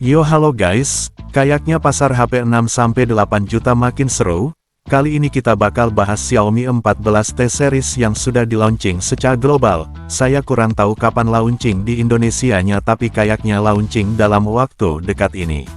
Yo halo guys, kayaknya pasar HP 6-8 juta makin seru. Kali ini kita bakal bahas Xiaomi 14T series yang sudah di-launching secara global. Saya kurang tahu kapan launching di Indonesianya, tapi kayaknya launching dalam waktu dekat ini.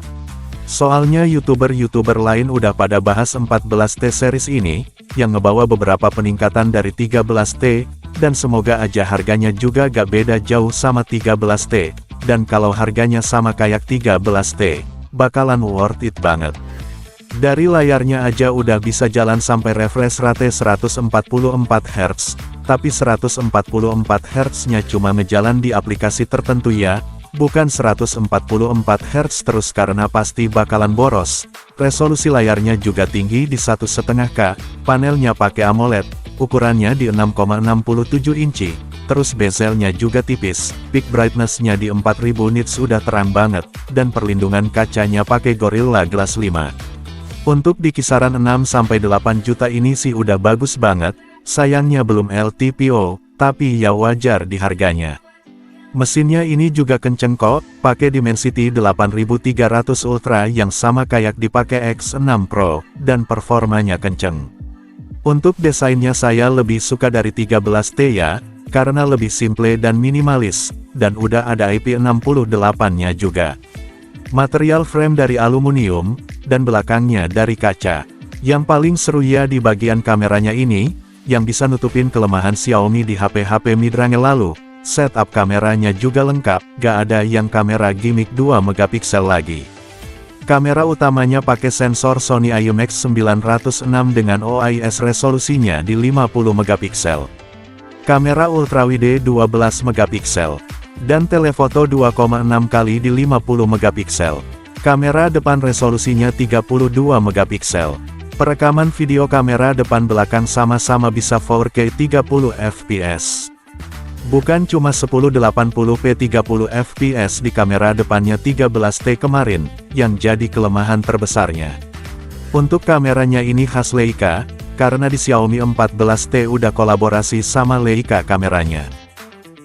Soalnya YouTuber lain udah pada bahas 14T series ini, yang ngebawa beberapa peningkatan dari 13T, dan semoga aja harganya juga gak beda jauh sama 13T. Dan kalau harganya sama kayak 13T, bakalan worth it banget. Dari layarnya aja udah bisa jalan sampai refresh rate 144 Hz, tapi 144 Hz-nya cuma ngejalan di aplikasi tertentu ya, bukan 144 Hz terus karena pasti bakalan boros. Resolusi layarnya juga tinggi di 1,5K, panelnya pakai AMOLED, ukurannya di 6,67 inci. Terus bezelnya juga tipis, peak brightness-nya di 4000 nits udah terang banget, dan perlindungan kacanya pakai Gorilla Glass 5. Untuk di kisaran 6-8 juta ini sih udah bagus banget, sayangnya belum LTPO, tapi ya wajar di harganya. Mesinnya ini juga kenceng kok, pakai Dimensity 8300 Ultra yang sama kayak dipakai X6 Pro, dan performanya kenceng. Untuk desainnya saya lebih suka dari 13T ya, karena lebih simple dan minimalis, dan udah ada IP68-nya juga. Material frame dari aluminium, dan belakangnya dari kaca. Yang paling seru ya di bagian kameranya ini, yang bisa nutupin kelemahan Xiaomi di HP-HP mid-range lalu. Setup kameranya juga lengkap, gak ada yang kamera gimmick 2 megapiksel lagi. Kamera utamanya pakai sensor Sony IMX 906 dengan OIS resolusinya di 50 megapiksel. Kamera ultrawide 12 megapiksel. Dan telefoto 2,6 kali di 50 megapiksel. Kamera depan resolusinya 32 megapiksel. Perekaman video kamera depan belakang sama-sama bisa 4K 30 fps. Bukan cuma 1080p 30 fps di kamera depannya 13T kemarin, yang jadi kelemahan terbesarnya. Untuk kameranya ini khas Leica, karena di Xiaomi 14T udah kolaborasi sama Leica kameranya.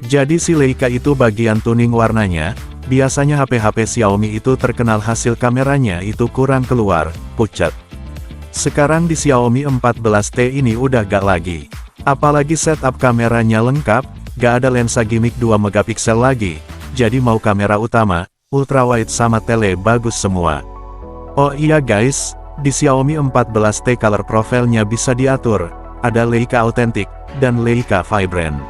Jadi si Leica itu bagian tuning warnanya, biasanya HP-HP Xiaomi itu terkenal hasil kameranya itu kurang keluar, pucat. Sekarang di Xiaomi 14T ini udah gak lagi. Apalagi setup kameranya lengkap, gak ada lensa gimmick 2 megapiksel lagi, jadi mau kamera utama, ultrawide sama tele bagus semua. Oh iya guys, di Xiaomi 14T color profile-nya bisa diatur, ada Leica Authentic, dan Leica Vibrant.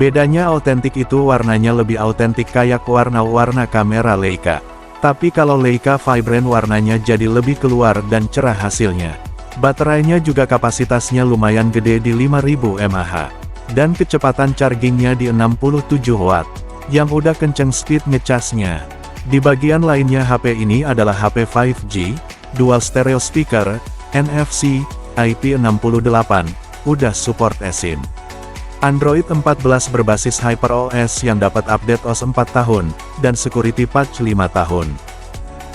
Bedanya Authentic itu warnanya lebih autentik kayak warna-warna kamera Leica. Tapi kalau Leica Vibrant warnanya jadi lebih keluar dan cerah hasilnya. Baterainya juga kapasitasnya lumayan gede di 5000 mAh. Dan kecepatan chargingnya di 67 Watt. Yang udah kenceng speed ngecasnya. Di bagian lainnya HP ini adalah HP 5G, dual stereo speaker, NFC, IP68, udah support eSIM. Android 14 berbasis HyperOS yang dapat update OS 4 tahun, dan security patch 5 tahun.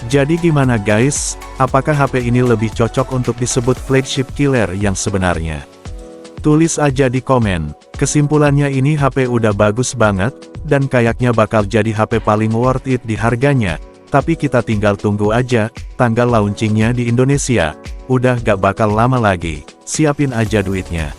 Jadi gimana guys, apakah HP ini lebih cocok untuk disebut flagship killer yang sebenarnya? Tulis aja di komen. Kesimpulannya ini HP udah bagus banget, dan kayaknya bakal jadi HP paling worth it di harganya. Tapi kita tinggal tunggu aja, tanggal launchingnya di Indonesia. Udah gak bakal lama lagi, siapin aja duitnya.